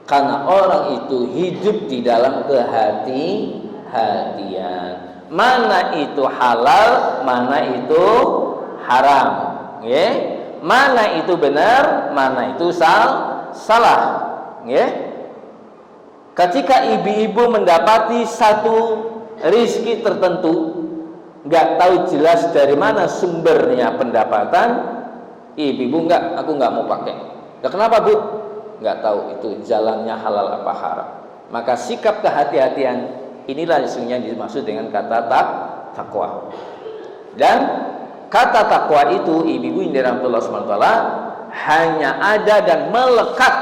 karena orang itu hidup di dalam kehati-hatian. Mana itu halal, mana itu haram, ya? Mana itu benar, mana itu salah, ya? Ketika ibu-ibu mendapati satu rizki tertentu, nggak tahu jelas dari mana sumbernya pendapatan, ibu-ibu aku nggak mau pakai. Ya, kenapa bu? Nggak tahu itu jalannya halal apa haram. Maka sikap kehati-hatian inilah yang dimaksud dengan kata takwa. Dan kata takwa itu ibu-ibu yang dirahmati Allah SWT hanya ada dan melekat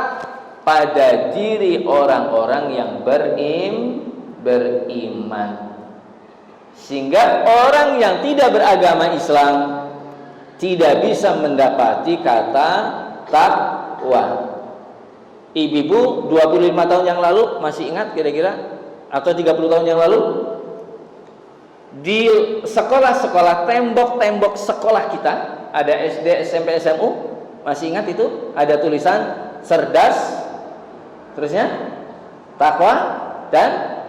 pada diri orang-orang yang beriman. Sehingga orang yang tidak beragama Islam tidak bisa mendapati kata takwa. Ibu-ibu 25 tahun yang lalu masih ingat kira-kira? Atau 30 tahun yang lalu? Di sekolah-sekolah, tembok-tembok sekolah kita, ada SD, SMP, SMU, masih ingat itu? Ada tulisan cerdas, terusnya takwa dan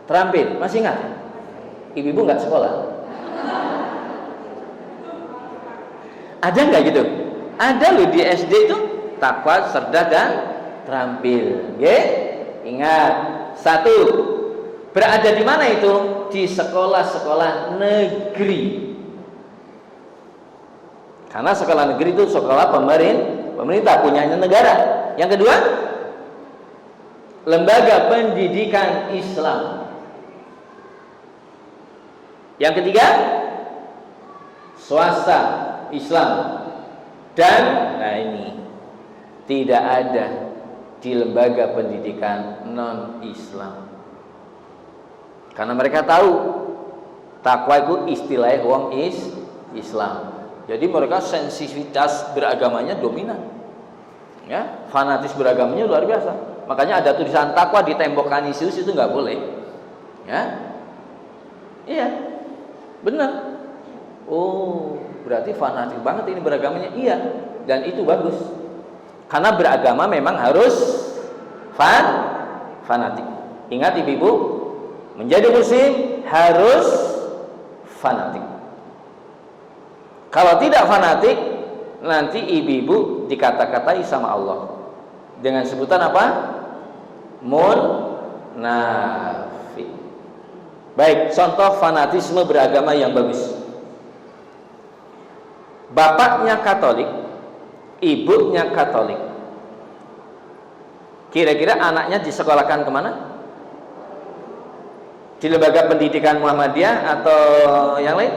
terampil. Masih ingat? Ibu-ibu nggak sekolah? Ada nggak gitu? Ada loh di SD itu takwa, cerdas dan terampil. Oke? Ingat, satu, berada di mana itu? Di sekolah-sekolah negeri. Karena sekolah negeri itu sekolah pemerintah, punyanya negara. Yang kedua, lembaga pendidikan Islam. Yang ketiga, swasta Islam. Dan nah ini tidak ada di lembaga pendidikan non-Islam. Karena mereka tahu takwa itu istilahnya wong Islam. Jadi mereka sensitivitas beragamanya dominan. Ya, fanatis beragamanya luar biasa. Makanya ada tulisan takwa di tembok Kanisius itu nggak boleh. Ya. Iya. Benar. Oh, berarti fanatik banget ini beragamanya. Iya, dan itu bagus. Karena beragama memang harus fanatik. Ingat ibu-ibu, menjadi muslim harus fanatik. Kalau tidak fanatik, nanti ibu-ibu dikata-katai sama Allah dengan sebutan apa? Munafik. Baik, contoh fanatisme beragama yang bagus. Bapaknya Katolik, ibunya Katolik. Kira-kira anaknya disekolahkan kemana? Di lembaga pendidikan Muhammadiyah atau yang lain?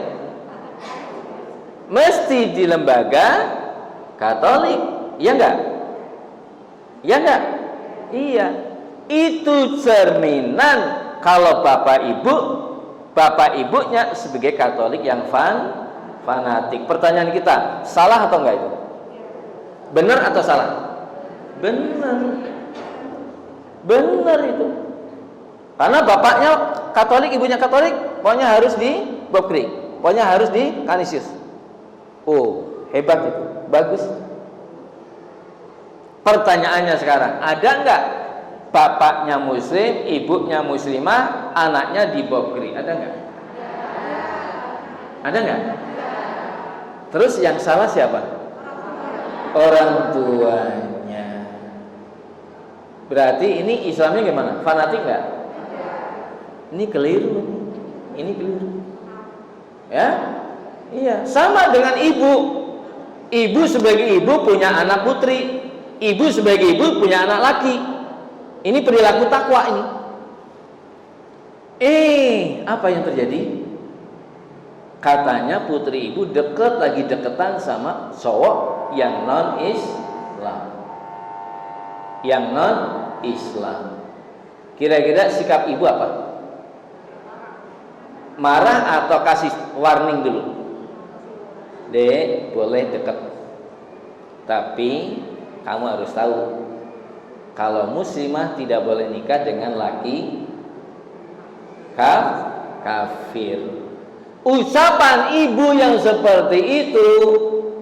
Mesti di lembaga Katolik, ya enggak? Ya enggak? Iya. Itu cerminan kalau bapak ibunya sebagai Katolik yang fanatik. Pertanyaan kita, salah atau enggak itu? Benar atau salah? Benar itu. Karena bapaknya Katolik, ibunya Katolik, pokoknya harus di Bob Creek, pokoknya harus di Kanisius. Oh, hebat itu, bagus. Pertanyaannya sekarang, ada enggak bapaknya muslim, ibunya muslimah, anaknya di Bob Creek? Ada enggak? Ada enggak? Terus yang salah siapa? Orang tuanya. Berarti ini Islamnya gimana? Fanatik enggak? Ini keliru. Ini keliru. Ya? Iya, sama dengan ibu. Ibu sebagai ibu punya anak putri. Ibu sebagai ibu punya anak laki. Ini perilaku takwa ini. Apa yang terjadi? Katanya putri ibu lagi deketan sama cowok yang non-Islam. Yang non-Islam. Kira-kira sikap ibu apa? Marah atau kasih warning dulu? Dek, boleh deket, tapi kamu harus tahu kalau muslimah tidak boleh nikah dengan laki kafir. Ucapan ibu yang seperti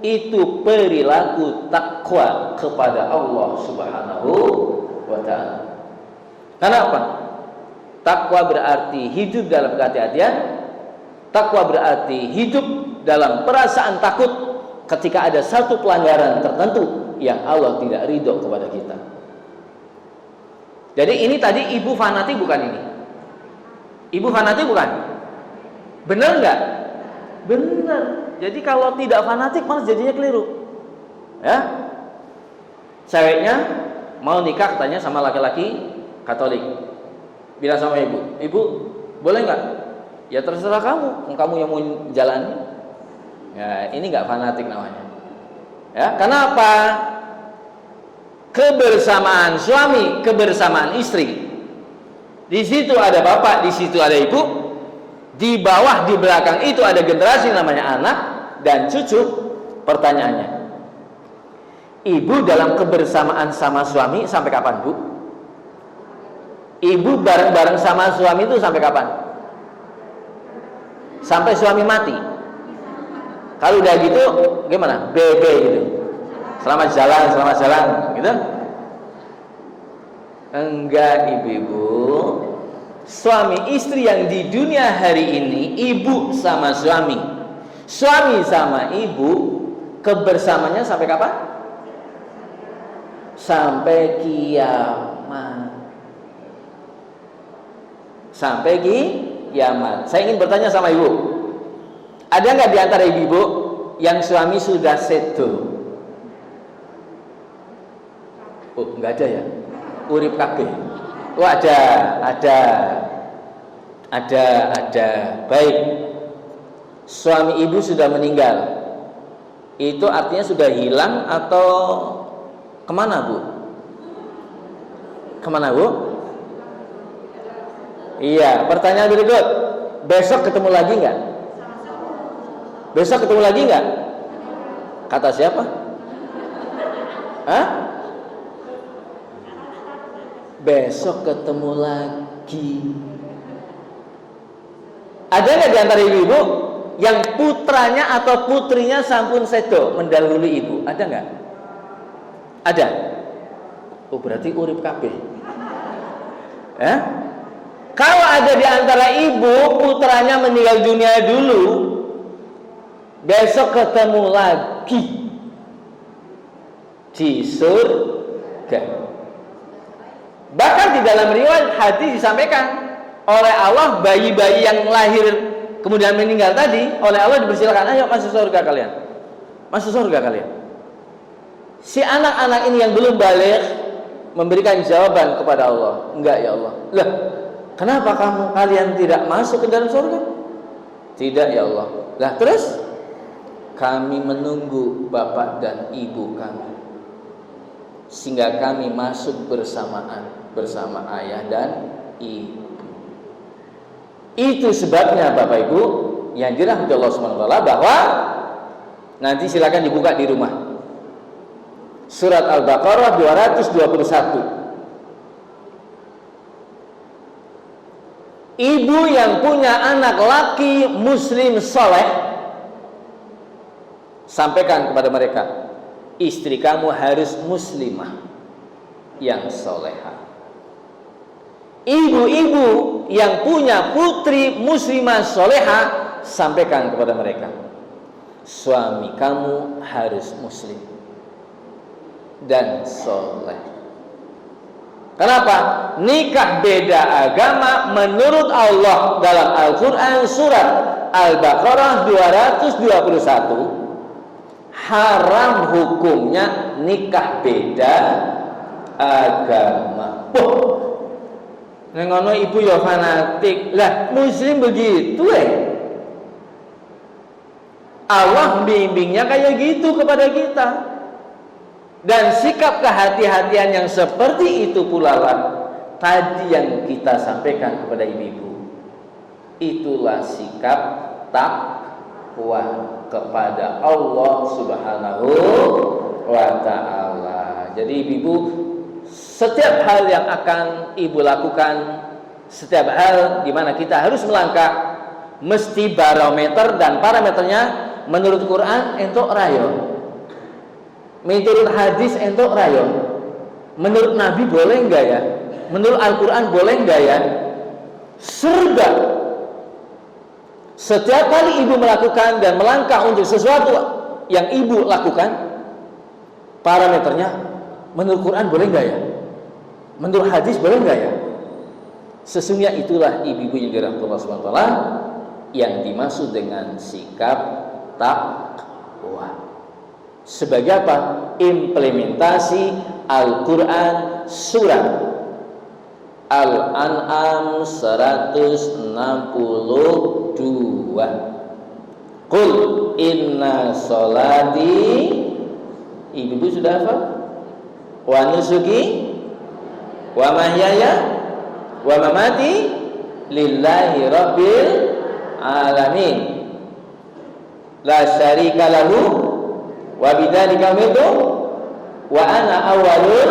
itu perilaku takwa kepada Allah Subhanahu wa ta'ala. Kenapa? Takwa berarti hidup dalam kehati-hatian. Takwa berarti hidup dalam perasaan takut ketika ada satu pelanggaran tertentu yang Allah tidak ridho kepada kita. Jadi ini tadi ibu fanatik bukan ini? Ibu fanatik bukan? Benar nggak? Benar. Jadi kalau tidak fanatik malah jadinya keliru. Ya, ceweknya mau nikah katanya sama laki-laki Katolik. Bilang sama ibu boleh nggak? Ya terserah kamu yang mau jalani. Ya ini nggak fanatik namanya. Ya, kenapa? Kebersamaan suami, kebersamaan istri. Di situ ada bapak, di situ ada ibu. Di bawah, di belakang itu ada generasi namanya anak dan cucu. Pertanyaannya, ibu dalam kebersamaan sama suami sampai kapan, Bu? Ibu bareng-bareng sama suami itu sampai kapan? Sampai suami mati. Kalau udah gitu gimana? Bebe gitu. Selamat jalan gitu. Enggak, ibu-ibu. Suami istri yang di dunia hari ini, ibu sama suami, suami sama ibu, kebersamanya sampai kapan? Sampai kiamat. Sampai kiamat. Saya ingin bertanya sama ibu, ada nggak di antara ibu-ibu yang suami sudah sedo? Oh, nggak ada ya? Urip kabeh. Oh, ada. Baik. Suami ibu sudah meninggal. Itu artinya sudah hilang atau kemana, Bu? Kemana, Bu? Iya, pertanyaan berikut. Besok ketemu lagi nggak? Besok ketemu lagi nggak? Kata siapa? Hah? Besok ketemu lagi. Ada nggak di antara ibu-ibu yang putranya atau putrinya sampun sedo mendahului ibu? Ada nggak? Ada. Oh, berarti urip kabeh. Kalau ada di antara ibu putranya meninggal dunia dulu, besok ketemu lagi di surga. Bahkan di dalam riwayat hadis disampaikan oleh Allah, bayi-bayi yang lahir kemudian meninggal tadi, oleh Allah dipersilakan, ayo masuk surga kalian. Masuk surga kalian. Si anak-anak ini yang belum balik memberikan jawaban kepada Allah, enggak ya Allah. Lah, kenapa kalian tidak masuk ke dalam surga? Tidak ya Allah. Lah terus kami menunggu bapak dan ibu kami, sehingga kami masuk bersamaan bersama ayah dan ibu. Itu sebabnya Bapak Ibu yang dirahmati Allah Subhanahu wa taala, bahwa nanti silakan dibuka di rumah. Surat Al-Baqarah 221. Ibu yang punya anak laki muslim soleh, sampaikan kepada mereka, istri kamu harus muslimah yang solehah. Ibu-ibu yang punya putri muslimah solehah, sampaikan kepada mereka, suami kamu harus muslim dan soleh. Kenapa? Nikah beda agama menurut Allah dalam Al-Quran surat Al-Baqarah 221, haram hukumnya nikah beda agama. Nengono ibu ya fanatik. Lah muslim begitu Allah bimbingnya kayak gitu kepada kita. Dan sikap kehati-hatian yang seperti itu pula lah tadi yang kita sampaikan kepada ibu-ibu. Itulah sikap takwa kepada Allah Subhanahu wa ta'ala. Jadi ibu-ibu, setiap hal yang akan ibu lakukan, setiap hal di mana kita harus melangkah, mesti barometer dan parameternya menurut Quran entuk rayo, menurut hadis entuk rayo, menurut Nabi boleh enggak ya, menurut Al-Quran boleh enggak ya, serba. Setiap kali ibu melakukan dan melangkah untuk sesuatu yang ibu lakukan, parameternya menurut Quran boleh enggak ya, menurut hadis boleh enggak ya. Sesungguhnya itulah ibu-ibu yang dirahmati Allah Subhanahu wa taala yang dimaksud dengan sikap takwa. Sebagai apa? Implementasi Al-Quran surat Al-An'am 162. Qul inna sholati, ibu-ibu sudah hafal? Wa nusuki wa mahyaya wa mamati lillahi rabbil alamin la syarika lahu wa bidzalika umirtu wa ana awwalul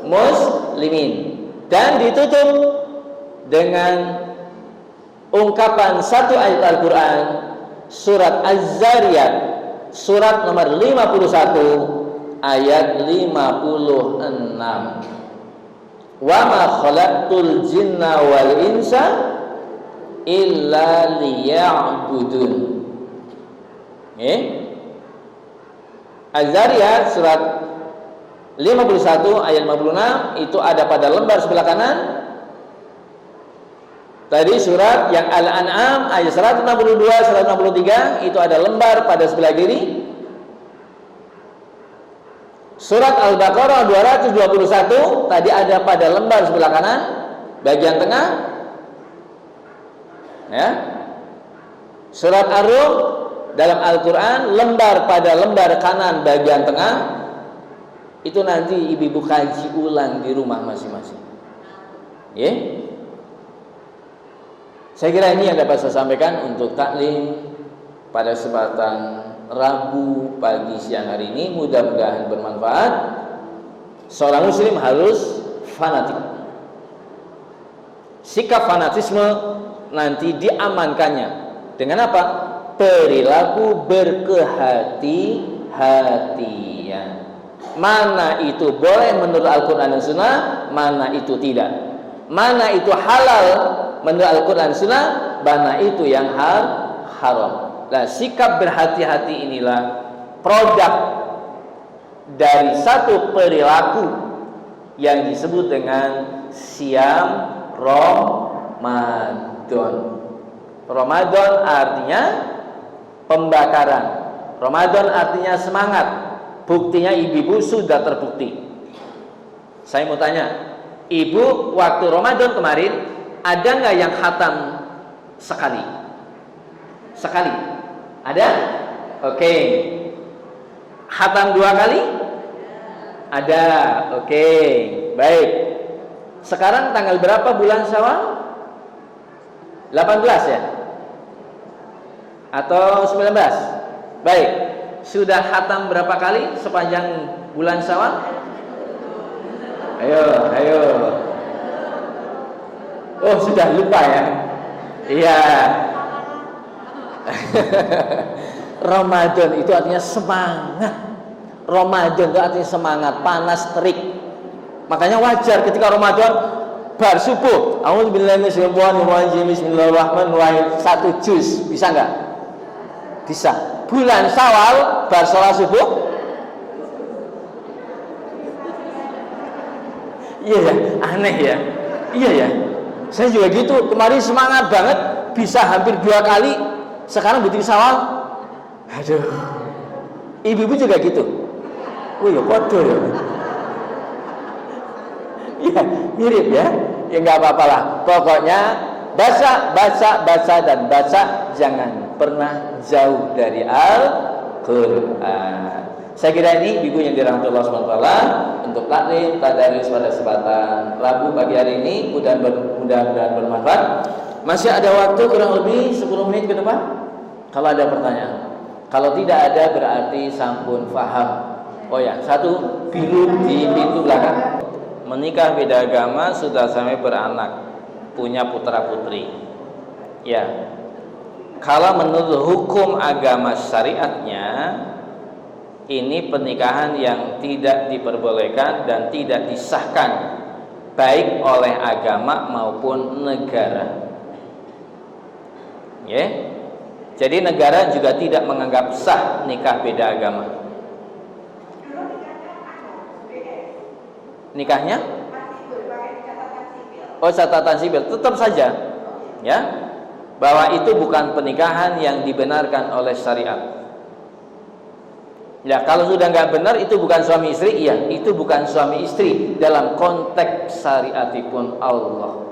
muslimin. Dan ditutup dengan ungkapan satu ayat Al-Quran surat Az-Zariyat surat nomor 51 ayat 56. Wa ma khalaqtul jinna wal insa illa liya'budun. Az-Zariyat surat 51 ayat 56 itu ada pada lembar sebelah kanan. Tadi surat yang Al-An'am ayat 162, 163 itu ada lembar pada sebelah kiri. Surat Al-Baqarah 221 tadi ada pada lembar sebelah kanan bagian tengah. Ya. Surat Ar-Rum dalam Al-Quran lembar pada lembar kanan bagian tengah. Itu nanti ibu-ibu kaji ulang di rumah masing-masing. Ya. Saya kira ini yang dapat saya sampaikan untuk taklim pada kesempatan Rabu pagi siang hari ini. Mudah-mudahan bermanfaat. Seorang muslim harus fanatik. Sikap fanatisme nanti diamankannya dengan apa? Perilaku berkehati-hatian. Mana itu boleh menurut Al-Quran dan Sunnah, mana itu tidak. Mana itu halal menurut Al-Quran Sunnah, mana itu yang haram. Nah, sikap berhati-hati inilah produk dari satu perilaku yang disebut dengan siam Ramadan. Ramadan artinya pembakaran. Ramadan artinya semangat. Buktinya ibu-ibu sudah terbukti. Saya mau tanya, ibu waktu Ramadan kemarin ada nggak yang khatam sekali? Sekali? Ada? Oke. Khatam 2 kali? Ada. Oke. Baik. Sekarang tanggal berapa bulan Syawal? 18 ya? Atau 19? Baik. Sudah khatam berapa kali sepanjang bulan Syawal? Ayo. Oh, sudah lupa ya? Iya. Ramadan itu artinya semangat. Ramadan itu artinya semangat, panas terik. Makanya wajar ketika Ramadan bar subuh, a'udzubillahi minasyaitonirrajim, bismillahirrahmanirrahim, 1 juz, bisa enggak? Bisa. Bulan Syawal bar salat subuh? Iya ya, aneh ya. Iya ya. Saya juga gitu, kemarin semangat banget, bisa hampir 2 kali. Sekarang begitu Syawal, aduh. Ibu-ibu juga gitu. Oh ya, podo ya. Ya, mirip ya. Ya nggak apa-apa lah. Pokoknya baca dan baca, jangan pernah jauh dari Al-Quran. Saya kira ini ibu yang dirahmati Allah SWT untuk taklim tadarus pada kesempatan Rabu pagi hari ini, mudah-mudahan bermanfaat. Masih ada waktu kurang lebih 10 menit ke depan. Kalau ada pertanyaan. Kalau tidak ada berarti sampun faham. Oh ya, 1 biru di pintu belakang. Menikah beda agama sudah sampai beranak, punya putra putri. Ya. Kalau menurut hukum agama syariatnya, ini pernikahan yang tidak diperbolehkan dan tidak disahkan baik oleh agama maupun negara. Ya. Jadi negara juga tidak menganggap sah nikah beda agama. Nikahnya? Oh, catatan sipil. Tetap saja, ya, bahwa itu bukan pernikahan yang dibenarkan oleh syariat. Ya, kalau sudah nggak benar itu bukan suami istri, iya, itu bukan suami istri dalam konteks syariatipun Allah.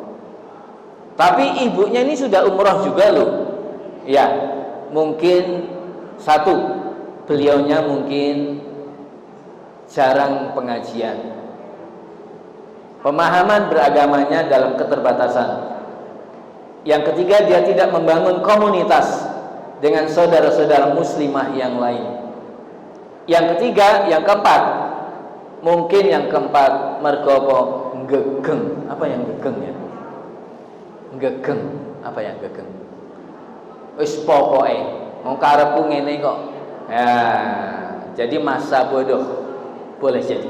Tapi ibunya ini sudah umroh juga loh. Ya, mungkin 1, beliaunya mungkin jarang pengajian. Pemahaman beragamanya dalam keterbatasan. Yang ketiga, dia tidak membangun komunitas dengan saudara-saudara muslimah yang lain. Yang ketiga, yang keempat, mungkin yang keempat mergopo gegeng. Apa yang gegeng ya? Gegeng. Apa yang gegeng? Wis pokoke wong karepku ngene kok. Ya, jadi masa bodoh boleh jadi.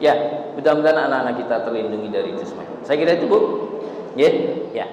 Ya, mudah-mudahan anak-anak kita terlindungi dari itu semua. Saya kira itu, Bu. Ya.